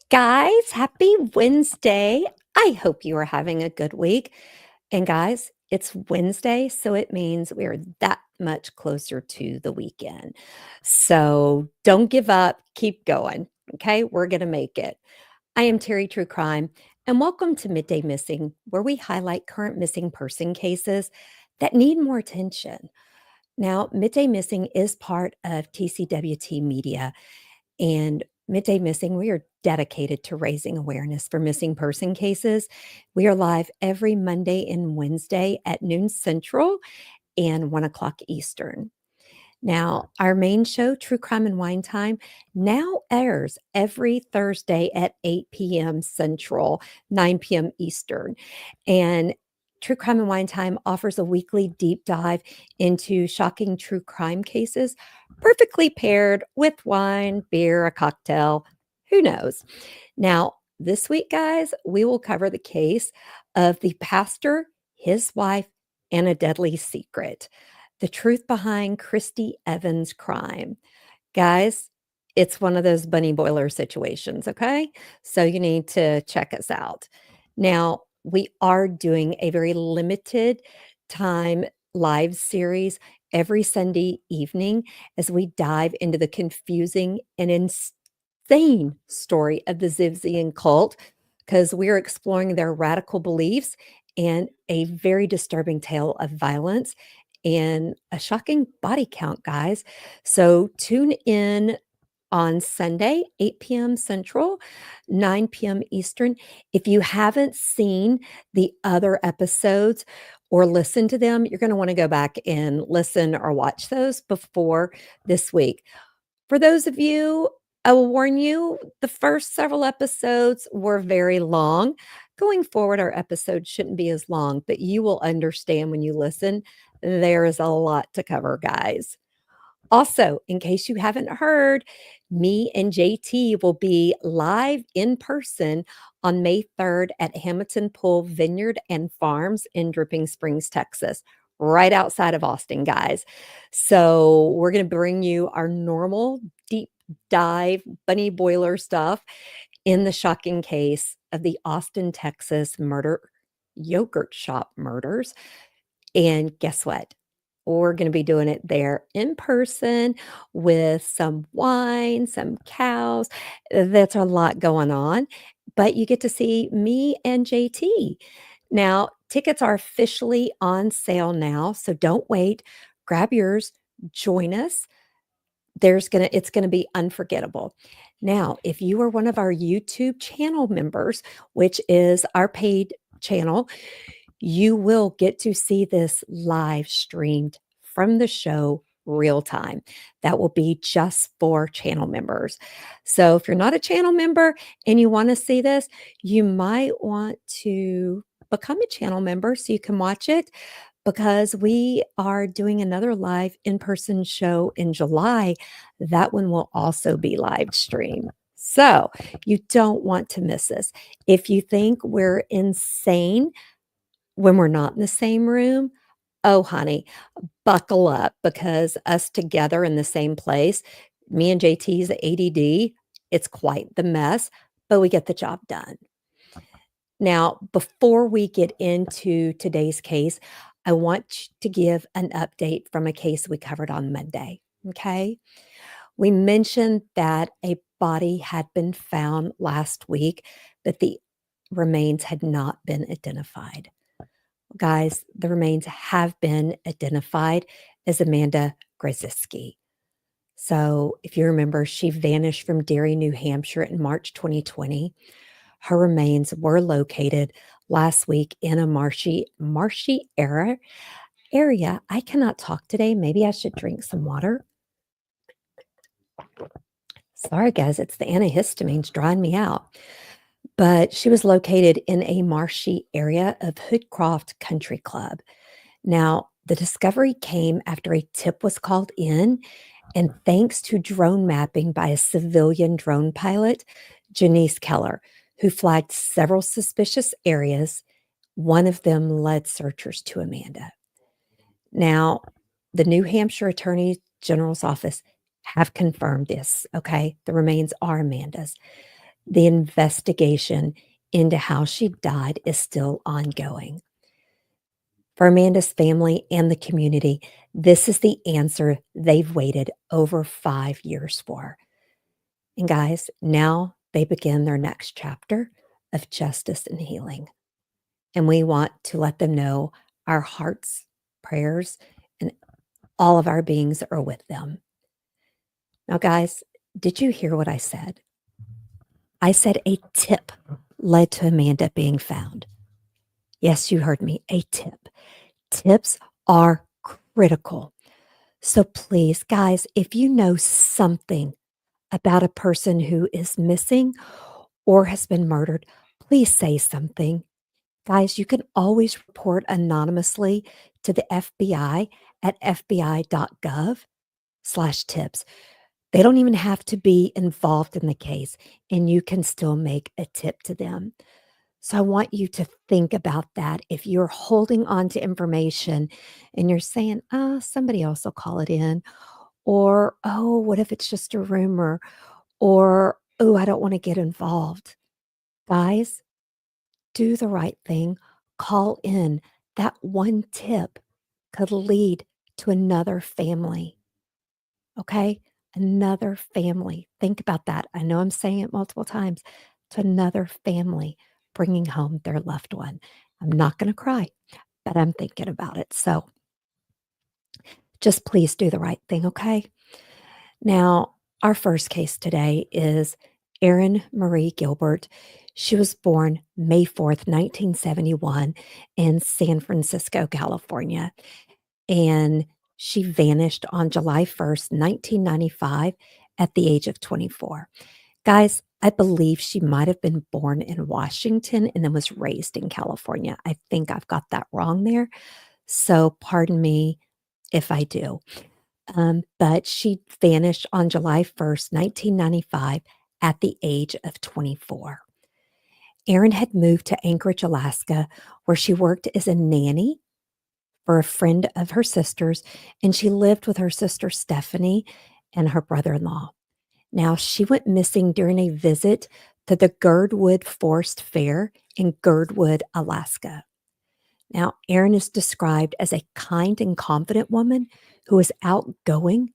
Guys, happy Wednesday. I hope you are having a good week. And guys, it's Wednesday, so it means we are that much closer to the weekend. So don't give up, keep going. Okay, we're going to make it. I am Terry True Crime, and welcome to Midday Missing, where we highlight current missing person cases that need more attention. Now, Midday Missing is part of TCWT Media, and Midday Missing, we are dedicated to raising awareness for missing person cases. We are live every Monday and Wednesday at noon Central and 1 o'clock Eastern. Now, our main show, True Crime and Wine Time, now airs every Thursday at 8 p.m. Central, 9 p.m. Eastern. And True Crime and Wine Time offers a weekly deep dive into shocking true crime cases, perfectly paired with wine, beer, a cocktail, who knows. Now, this week, guys, we will cover the case of the pastor, his wife, and a deadly secret. The truth behind Christy Evans' crime. Guys, it's one of those bunny boiler situations, okay? So you need to check us out. Now, we are doing a very limited time live series every Sunday evening as we dive into the confusing and insane story of the Zivzian cult because we're exploring their radical beliefs and a very disturbing tale of violence and a shocking body count, guys. So tune in on Sunday, 8 p.m. Central, 9 p.m. Eastern. If you haven't seen the other episodes or listened to them, you're going to want to go back and listen or watch those before this week. For those of you, I will warn you, the first several episodes were very long. Going forward, our episodes shouldn't be as long, but you will understand when you listen. There is a lot to cover, guys. Also, in case you haven't heard, me and JT will be live in person on May 3rd at Hamilton Pool Vineyard and Farms in Dripping Springs, Texas, right outside of Austin, guys. So, we're going to bring you our normal deep dive bunny boiler stuff in the shocking case of the Austin, Texas yogurt shop murders. And guess what? We're going to be doing it there in person with some wine, some cows. That's a lot going on, but you get to see me and JT. Now, tickets are officially on sale now, so don't wait. Grab yours, join us. It's going to be unforgettable. Now, if you are one of our YouTube channel members, which is our paid channel, you will get to see this live streamed from the show real time. That will be just for channel members. So if you're not a channel member and you want to see this, you might want to become a channel member so you can watch it because we are doing another live in-person show in July. That one will also be live streamed. So you don't want to miss this. If you think we're insane when we're not in the same room, oh, honey, buckle up because us together in the same place, me and JT's ADD, it's quite the mess, but we get the job done. Now, before we get into today's case, I want to give an update from a case we covered on Monday. Okay. We mentioned that a body had been found last week, but the remains had not been identified. Guys, the remains have been identified as Amanda Grzycki. So, if you remember, she vanished from Derry, New Hampshire in March 2020. Her remains were located last week in a marshy area. I cannot talk today. Maybe I should drink some water. Sorry, guys, it's the antihistamines drying me out. But she was located in a marshy area of Hoodcroft Country Club. Now, the discovery came after a tip was called in, and thanks to drone mapping by a civilian drone pilot, Janice Keller, who flagged several suspicious areas. One of them led searchers to Amanda. Now, the New Hampshire Attorney General's office have confirmed this, okay? The remains are Amanda's. The investigation into how she died is still ongoing. For Amanda's family and the community, this is the answer they've waited over 5 years for. And guys, now they begin their next chapter of justice and healing. And we want to let them know our hearts, prayers, and all of our beings are with them. Now, guys, did you hear what I said? I said a tip led to Amanda being found. Yes, you heard me, a tip. Tips are critical. So please, guys, if you know something about a person who is missing or has been murdered, please say something. Guys, you can always report anonymously to the FBI at fbi.gov/tips. They don't even have to be involved in the case, and you can still make a tip to them. So I want you to think about that. If you're holding on to information and you're saying, somebody else will call it in, or, oh, what if it's just a rumor? Or, oh, I don't want to get involved. Guys, do the right thing. Call in. That one tip could lead to another family. Okay? Another family. Think about that. I know I'm saying it multiple times, to another family bringing home their loved one. I'm not going to cry, but I'm thinking about it. So just please do the right thing. Okay? Now, our first case today is Erin Marie Gilbert. She was born May 4th, 1971, in San Francisco, California, and she vanished on July 1st, 1995, at the age of 24. Guys, I believe she might have been born in Washington and then was raised in California. I think I've got that wrong there. So pardon me if I do. But she vanished on July 1st, 1995, at the age of 24. Erin had moved to Anchorage, Alaska, where she worked as a nanny for a friend of her sister's, and she lived with her sister Stephanie and her brother in law. Now, she went missing during a visit to the Girdwood Forest Fair in Girdwood, Alaska. Now, Erin is described as a kind and confident woman who was outgoing.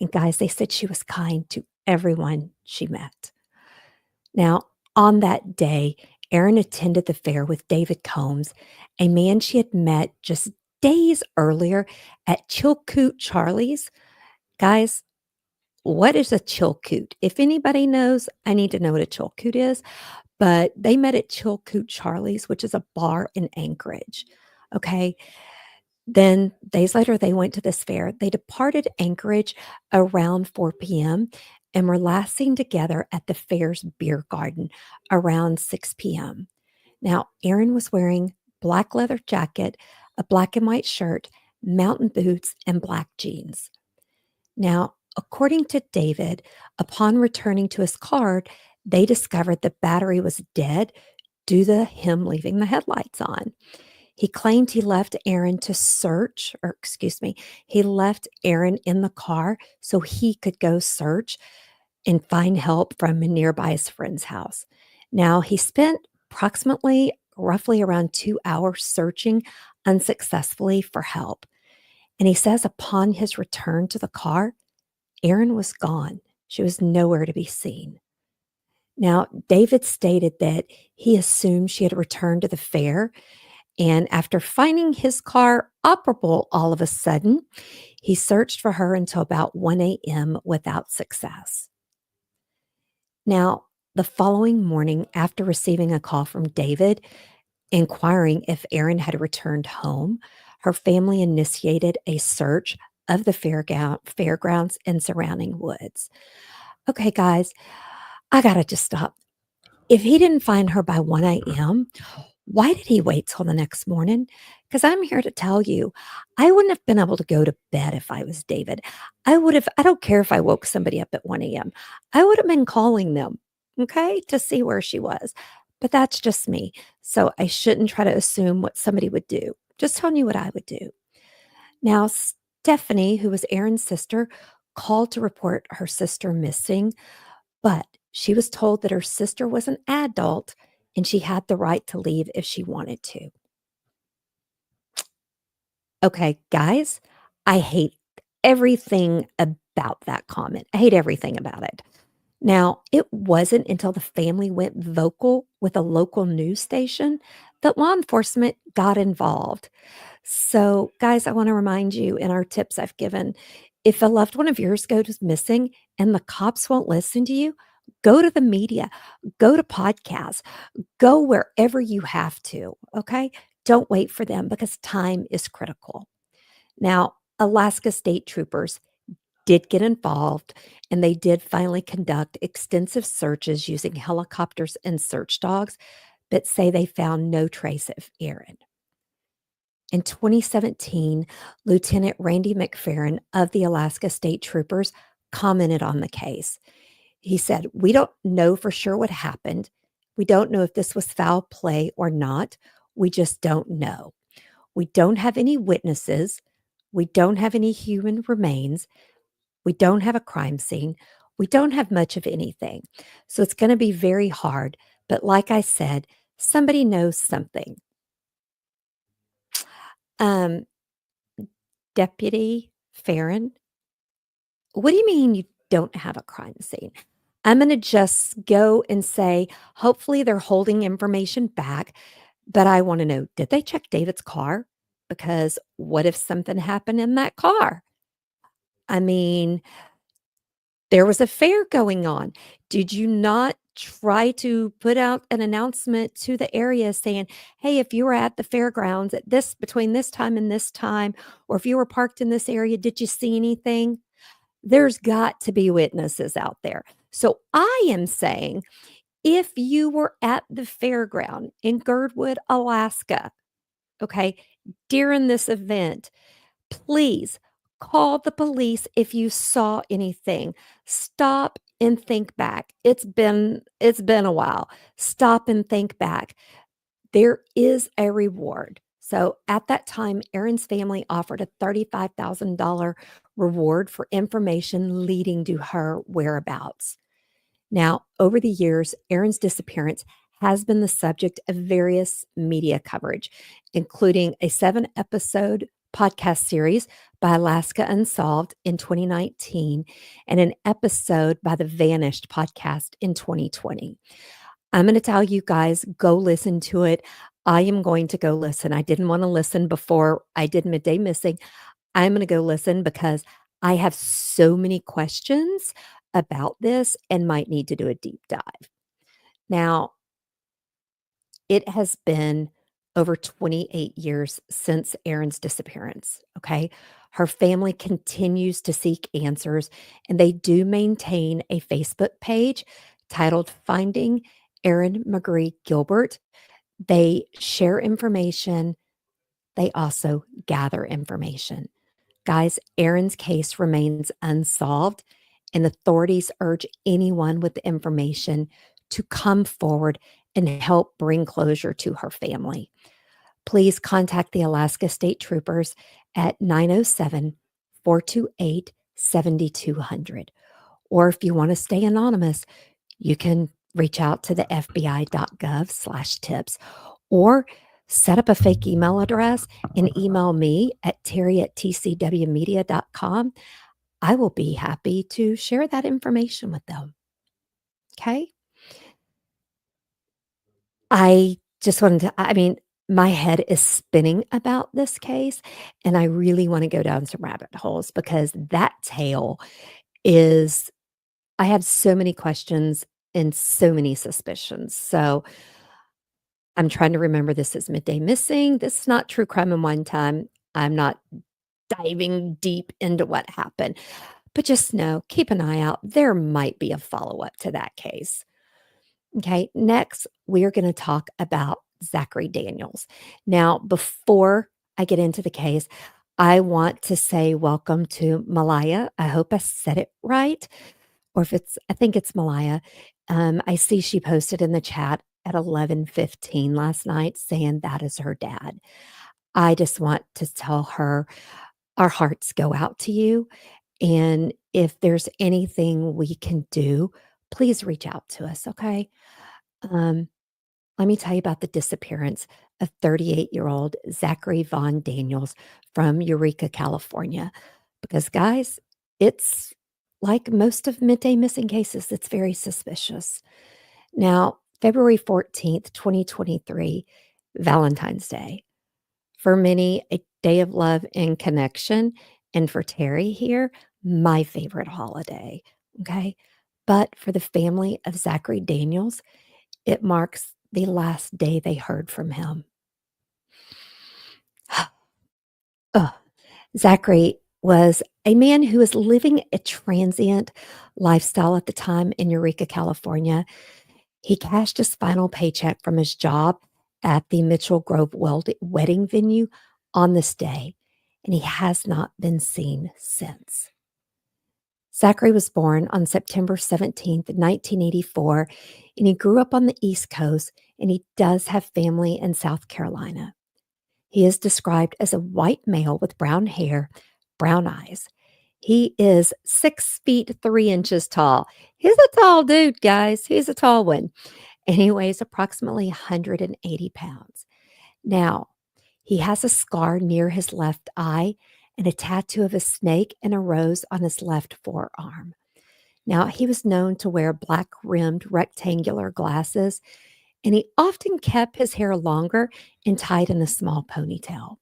And guys, they said she was kind to everyone she met. Now, on that day, Erin attended the fair with David Combs, a man she had met just days earlier at Chilkoot Charlie's. Guys, what is a Chilkoot? If anybody knows, I need to know what a Chilkoot is. But they met at Chilkoot Charlie's, which is a bar in Anchorage. Okay. Then days later, they went to this fair. They departed Anchorage around 4 p.m. and were lasting together at the fair's beer garden around 6 p.m. Now, Erin was wearing black leather jacket, a black and white shirt, mountain boots, and black jeans. Now, according to David, upon returning to his car, they discovered the battery was dead due to him leaving the headlights on. He claimed he left Erin to search, or excuse me, he left Erin in the car so he could go search and find help from a nearby friend's house. Now, he spent approximately roughly around 2 hours searching unsuccessfully for help. And he says upon his return to the car, Erin was gone. She was nowhere to be seen. Now, David stated that he assumed she had returned to the fair, and after finding his car operable all of a sudden, he searched for her until about 1 a.m. without success. Now, the following morning, after receiving a call from David inquiring if Erin had returned home, her family initiated a search of the fairgrounds and surrounding woods. Okay, guys, I gotta just stop. If he didn't find her by 1 a.m., why did he wait till the next morning? Because I'm here to tell you, I wouldn't have been able to go to bed if I was David. I don't care if I woke somebody up at 1 a.m. I would have been calling them, okay, to see where she was. But that's just me. So I shouldn't try to assume what somebody would do. Just telling you what I would do. Now, Stephanie, who was Erin's sister, called to report her sister missing, but She was told that her sister was an adult and she had the right to leave if she wanted to. Okay, guys, I hate everything about that comment. I hate everything about it. Now, it wasn't until the family went vocal with a local news station that law enforcement got involved. So, guys, I want to remind you in our tips I've given, if a loved one of yours goes missing and the cops won't listen to you, go to the media, go to podcasts, go wherever you have to. Okay. Don't wait for them because time is critical. Now, Alaska State Troopers did get involved and they did finally conduct extensive searches using helicopters and search dogs, but say they found no trace of Erin. In 2017, Lieutenant Randy McFerrin of the Alaska State Troopers commented on the case. He said, "We don't know for sure what happened. We don't know if this was foul play or not. We just don't know. We don't have any witnesses. We don't have any human remains. We don't have a crime scene. We don't have much of anything. So it's going to be very hard. But like I said, somebody knows something." Um, Deputy Farron, what do you mean you don't have a crime scene? I'm going to just go and say, hopefully they're holding information back, but I want to know, did they check David's car? Because what if something happened in that car? I mean, there was a fair going on. Did you not try to put out an announcement to the area saying, "Hey, if you were at the fairgrounds at this between this time and this time, or if you were parked in this area, did you see anything?" There's got to be witnesses out there. So I am saying if you were at the fairground in Girdwood, Alaska, okay, during this event, please call the police if you saw anything. Stop and think back. It's been a while. Stop and think back. There is a reward. So at that time, Erin's family offered a $35,000 reward for information leading to her whereabouts. Now, over the years, Erin's disappearance has been the subject of various media coverage, including a 7-episode podcast series by Alaska Unsolved in 2019 and an episode by the Vanished podcast in 2020. I'm going to tell you guys, go listen to it. I am going to go listen. I didn't want to listen before I did Midday Missing. I'm going to go listen because I have so many questions about this and might need to do a deep dive. Now, it has been over 28 years since Erin's disappearance. Okay. Her family continues to seek answers, and they do maintain a Facebook page titled Finding Erin Marie Gilbert. They share information, they also gather information. Guys, Erin's case remains unsolved, and authorities urge anyone with the information to come forward and help bring closure to her family. Please contact the Alaska State Troopers at 907 428 7200. Or if you want to stay anonymous, you can reach out to the fbi.gov/tips or set up a fake email address and email me at terry@tcwmedia.com. I will be happy to share that information with them. Okay. I just wanted to, I mean, my head is spinning about this case, and I really want to go down some rabbit holes because that tale is, I have so many questions and so many suspicions. So I'm trying to remember this is Midday Missing. This is not true crime in one time. I'm not diving deep into what happened, but just know, keep an eye out. There might be a follow up to that case. Okay, next, we are going to talk about Zachary Daniels. Now, before I get into the case, I want to say welcome to Malaya. I hope I said it right, or if it's, I think it's Malaya. I see she posted in the chat at 11:15 last night saying that is her dad. I just want to tell her our hearts go out to you. And if there's anything we can do, please reach out to us, okay? Um, Let me tell you about the disappearance of 38-year-old Zachary Von Daniels from Eureka, California. Because, guys, it's like most of Midday Missing cases, it's very suspicious. Now, February 14th, 2023, Valentine's Day. For many, a day of love and connection. And for Terry here, my favorite holiday. Okay. But for the family of Zachary Daniels, it marks the last day they heard from him. Ugh. Zachary was a man who was living a transient lifestyle at the time in Eureka, California. He cashed his final paycheck from his job at the Mitchell Grove wedding venue on this day, and he has not been seen since. Zachary was born on September 17th, 1984, and he grew up on the East Coast, and he does have family in South Carolina. He is described as a white male with brown hair, brown eyes. He is 6 feet 3 inches tall. He's a tall dude, guys. He's a tall one. And he weighs approximately 180 pounds. Now, he has a scar near his left eye and a tattoo of a snake and a rose on his left forearm. Now, he was known to wear black rimmed rectangular glasses, and he often kept his hair longer and tied in a small ponytail.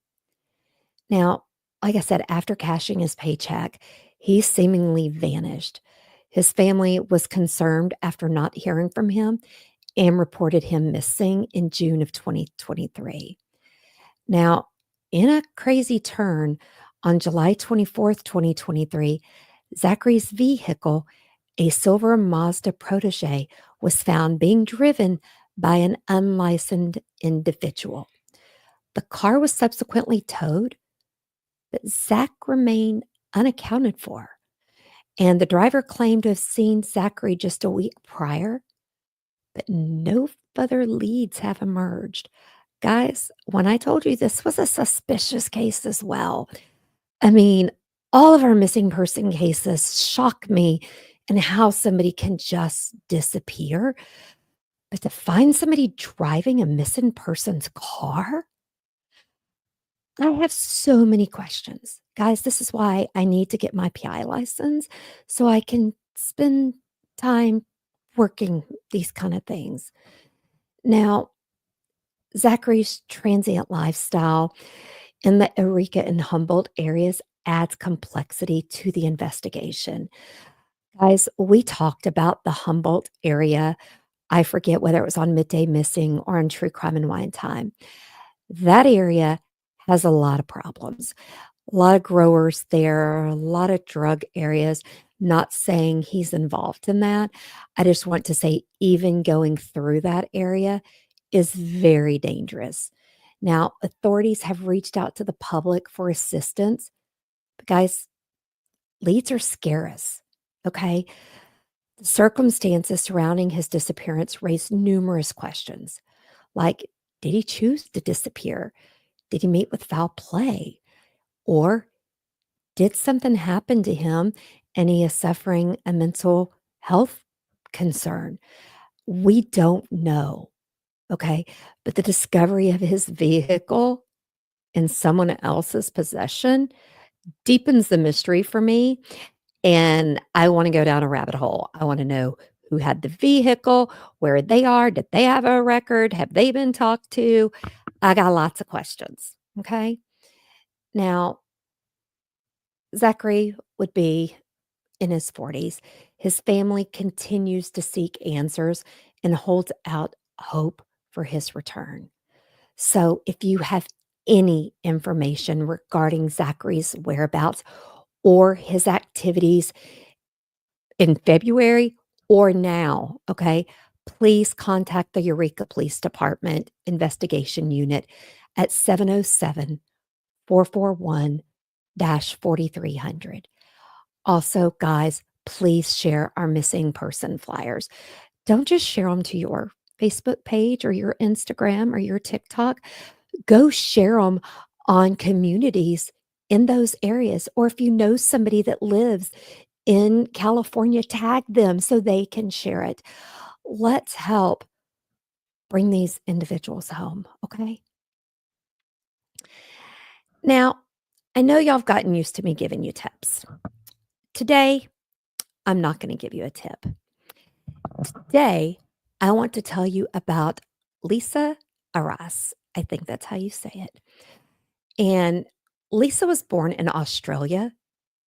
Now, like I said, after cashing his paycheck, he seemingly vanished. His family was concerned after not hearing from him and reported him missing in June of 2023. Now, in a crazy turn, on July 24th, 2023, Zachary's vehicle, a silver Mazda Protege, was found being driven by an unlicensed individual. The car was subsequently towed, but Zach remained unaccounted for. And the driver claimed to have seen Zachary just a week prior, but no further leads have emerged. Guys, when I told you this was a suspicious case as well, I mean, all of our missing person cases shock me and how somebody can just disappear. But to find somebody driving a missing person's car, I have so many questions. Guys, this is why I need to get my PI license so I can spend time working these kind of things. Now, Zachary's transient lifestyle in the Eureka and Humboldt areas adds complexity to the investigation. Guys, we talked about the Humboldt area. I forget whether it was on Midday Missing or on True Crime and Wine Time. That area has a lot of problems. A lot of growers there, a lot of drug areas. Not saying he's involved in that. I just want to say, even going through that area is very dangerous. Now, authorities have reached out to the public for assistance. But guys, leads are scarce. Okay. The circumstances surrounding his disappearance raised numerous questions like, did he choose to disappear? Did he meet with foul play? Or did something happen to him and he is suffering a mental health concern? We don't know. Okay. But the discovery of his vehicle in someone else's possession deepens the mystery for me. And I want to go down a rabbit hole. I want to know who had the vehicle, where they are, did they have a record, have they been talked to? I got lots of questions. Okay. Now, Zachary would be in his 40s. His family continues to seek answers and holds out hope for his return. So, if you have any information regarding Zachary's whereabouts or his activities in February or now, okay, please contact the Eureka Police Department Investigation Unit at 707 441 4300. Also, guys, please share our missing person flyers. Don't just share them to your Facebook page or your Instagram or your TikTok. Go share them on communities in those areas. Or if you know somebody that lives in California, tag them so they can share it. Let's help bring these individuals home, okay? Now, I know y'all have gotten used to me giving you tips. Today, I'm not going to give you a tip. Today, I want to tell you about Lisa Arras. I think that's how you say it. And Lisa was born in Australia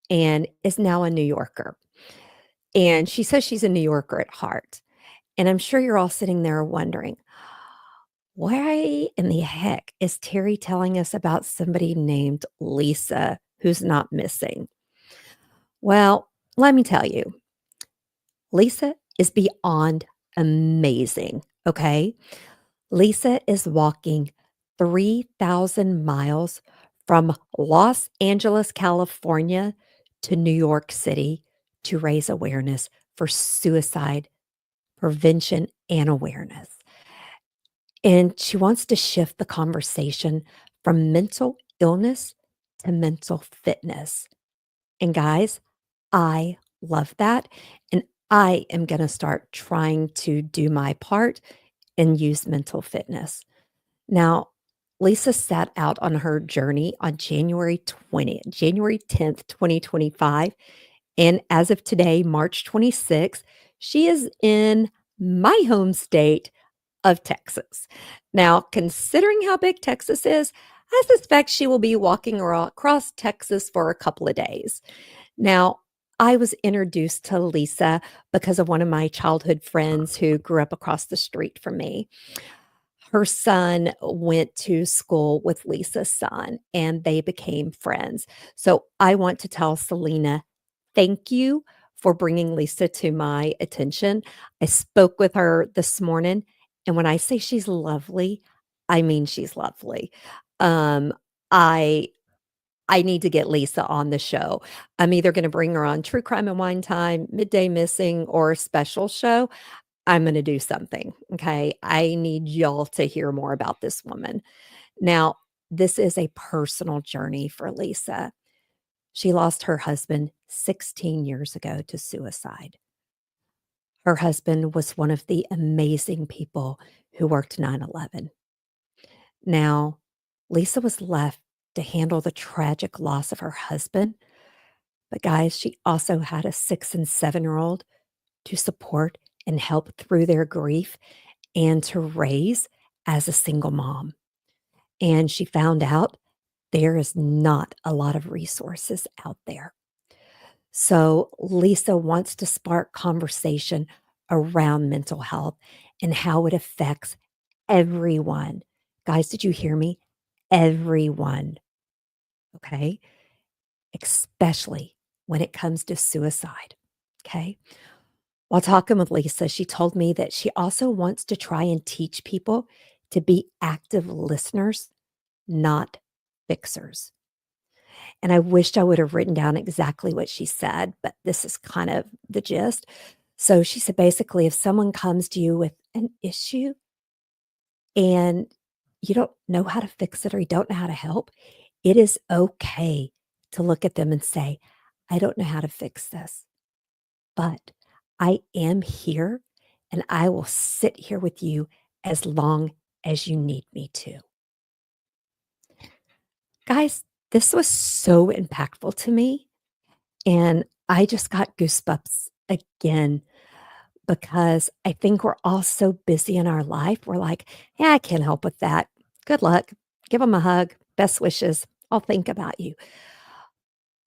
and is now a New Yorker. And she says she's a New Yorker at heart. And I'm sure you're all sitting there wondering, why in the heck is Terry telling us about somebody named Lisa who's not missing? Well, let me tell you, Lisa is beyond amazing. Okay. Lisa is walking 3,000 miles from Los Angeles, California to New York City to raise awareness for suicide prevention and awareness. And she wants to shift the conversation from mental illness to mental fitness. And guys, I love that. And I am going to start trying to do my part and use mental fitness. Now, Lisa set out on her journey on January 10th, 2025. And as of today, March 26th, she is in my home state of Texas. Now, considering how big Texas is, I suspect she will be walking across Texas for a couple of days. Now, I was introduced to Lisa because of one of my childhood friends who grew up across the street from me. Her son went to school with Lisa's son and they became friends. So I want to tell Selena, thank you for bringing Lisa to my attention. I spoke with her this morning. And when I say she's lovely, I mean she's lovely. Um, I I need to get Lisa on the show. I'm either going to bring her on True Crime and Wine Time, Midday Missing, or a special show. I'm going to do something. Okay. I need y'all to hear more about this woman. Now, this is a personal journey for Lisa. She lost her husband 16 years ago to suicide. Her husband was one of the amazing people who worked 9/11. Now, Lisa was left to handle the tragic loss of her husband. But guys, she also had a 6 and 7-year-old to support and help through their grief and to raise as a single mom. And she found out there is not a lot of resources out there. So Lisa wants to spark conversation around mental health and how it affects everyone. Guys, did you hear me? Everyone. Okay. Especially when it comes to suicide. Okay. While talking with Lisa, she told me that she also wants to try and teach people to be active listeners, not fixers. And I wished I would have written down exactly what she said, but this is kind of the gist. So she said basically, if someone comes to you with an issue and you don't know how to fix it or you don't know how to help, it is okay to look at them and say, I don't know how to fix this, but I am here and I will sit here with you as long as you need me to. Guys, this was so impactful to me. And I just got goosebumps again because I think we're all so busy in our life. We're like, yeah, I can't help with that. Good luck. Give them a hug. Best wishes. I'll think about you.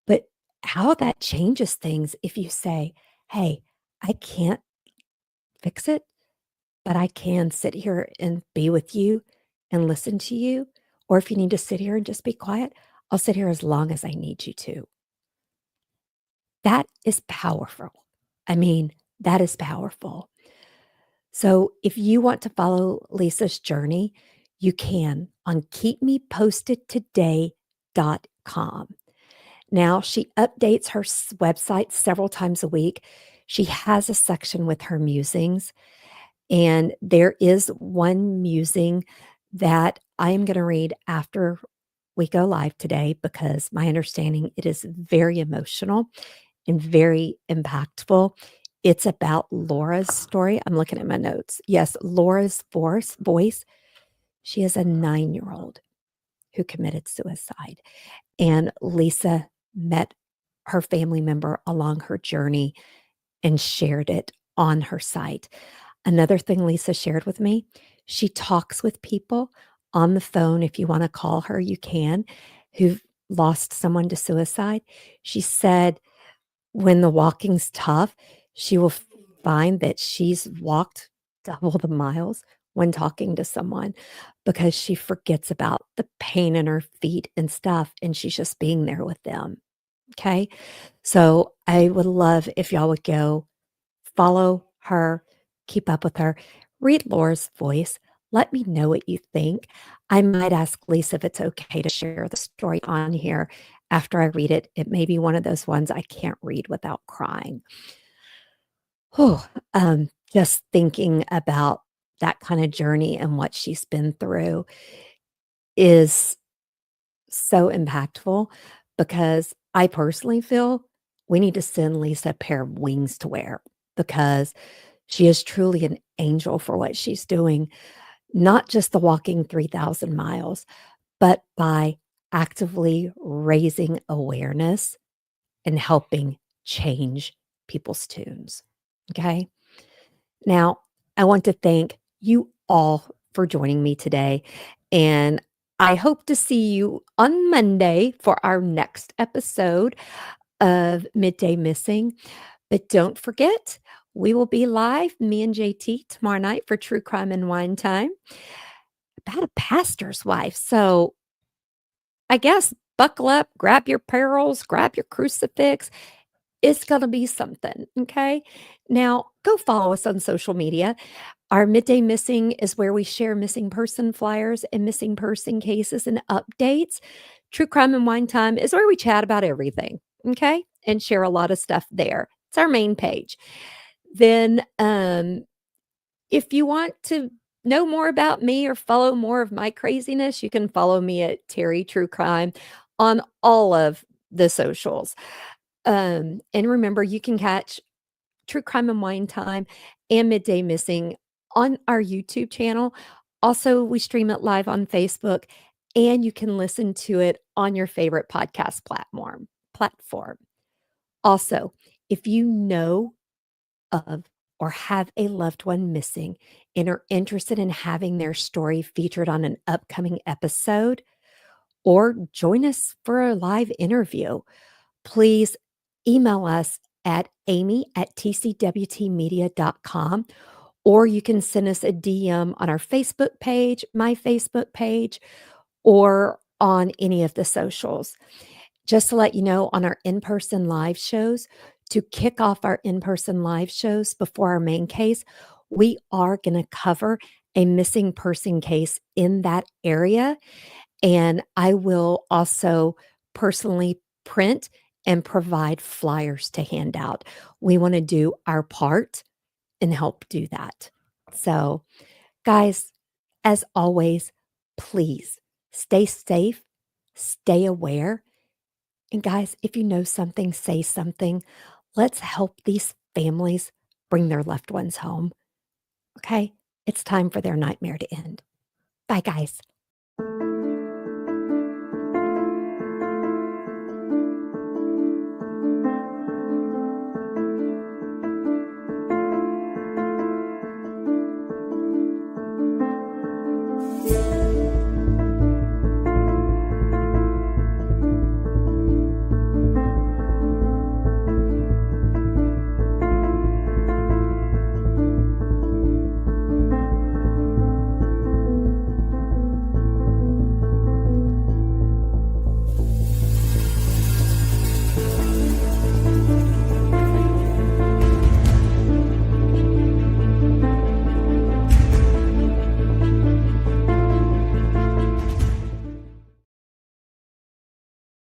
But how that changes things if you say, hey, I can't fix it, but I can sit here and be with you and listen to you. Or if you need to sit here and just be quiet, I'll sit here as long as I need you to. That is powerful. I mean, that is powerful. So if you want to follow Lisa's journey, you can on keepmepostedtoday.com. Now, she updates her website several times a week. She has a section with her musings, and there is one musing that I am going to read after we go live today because my understanding it is very emotional and very impactful. It's about Laura's story. I'm looking at my notes. Yes, Laura's voice. She is a 9-year-old who committed suicide, and Lisa met her family member along her journey and shared it on her site. Another thing Lisa shared with me, she talks with people on the phone. If you wanna call her, you can, who've lost someone to suicide. She said when the walking's tough, she will find that she's walked double the miles when talking to someone because she forgets about the pain in her feet and stuff, and she's just being there with them, okay? So, I would love if y'all would go follow her, keep up with her, read Laura's voice, let me know what you think. I might ask Lisa if it's okay to share the story on here after I read it. It may be one of those ones I can't read without crying. Whew, just thinking about that kinda journey and what she's been through is so impactful because I personally feel we need to send Lisa a pair of wings to wear because she is truly an angel for what she's doing, not just the walking 3,000 miles, but by actively raising awareness and helping change people's tunes. Okay. Now, I want to thank you all for joining me today. And I hope to see you on Monday for our next episode of Midday Missing. But don't forget, we will be live, me and JT, tomorrow night for True Crime and Wine Time about a pastor's wife. So I guess buckle up, grab your pearls, grab your crucifix. It's going to be something. Okay. Now, go follow us on social media. Our Midday Missing is where we share missing person flyers and missing person cases and updates. True Crime and Wine Time is where we chat about everything. Okay. And share a lot of stuff there. It's our main page. Then, if you want to know more about me or follow more of my craziness, you can follow me at Terry True Crime on all of the socials. And remember, you can catch True Crime and Wine Time and Midday Missing on our YouTube channel. Also, we stream it live on Facebook, and you can listen to it on your favorite podcast platform. Also, if you know of or have a loved one missing and are interested in having their story featured on an upcoming episode, or join us for a live interview, please email us at amy@tcwtmedia.com, or you can send us a DM on our Facebook page, my Facebook page, or on any of the socials. Just to let you know, on our in-person live shows, to kick off our in-person live shows before our main case, we are going to cover a missing person case in that area. And I will also personally print and provide flyers to hand out. We want to do our part and help do that. So, guys, as always, please stay safe, stay aware, and guys, if you know something, say something. Let's help these families bring their loved ones home. Okay? It's time for their nightmare to end. Bye, guys.